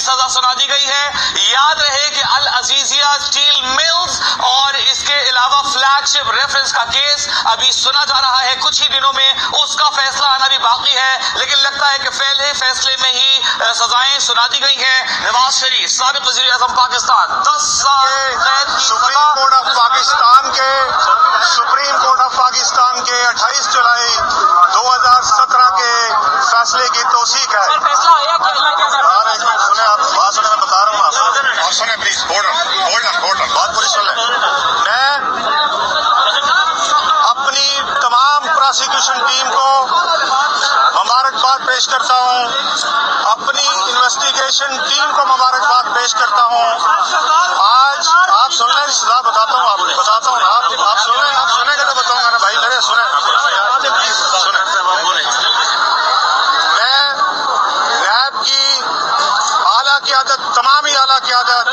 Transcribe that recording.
سزا سنا دی گئی ہے. یاد رہے کہ العزیزیہ اسٹیل ملز اور اس کے علاوہ فلیگ شپ ریفرنس کا کیس ابھی سنا جا رہا ہے. کچھ ہی دنوں میں اس کا فیصلہ آنا بھی باقی ہے، لیکن لگتا ہے کہ پہلے فیصلے میں ہی سزائیں سنا دی گئی ہیں. نواز شریف سابق وزیر اعظم پاکستان 10 سال قید کی سپریم کورٹ آف پاکستان کے 28 جولائی 2017 کے فیصلے کی توثیق ہے. سنیں آپ بات سنیں، میں بتا رہا ہوں آپ اور سنیں پلیز. بات پوری سن لیں. میں اپنی تمام پراسیکیوشن ٹیم کو مبارکباد پیش کرتا ہوں، اپنی انویسٹیگیشن ٹیم کو مبارکباد پیش کرتا ہوں. آج آپ سن لیں، سزا بتاتا ہوں، آپ سنیں گے تو بتاؤں گا نا بھائی میرے. سنیں میں نیب کی اعلیٰ قیادت، تمامی اعلیٰ قیادت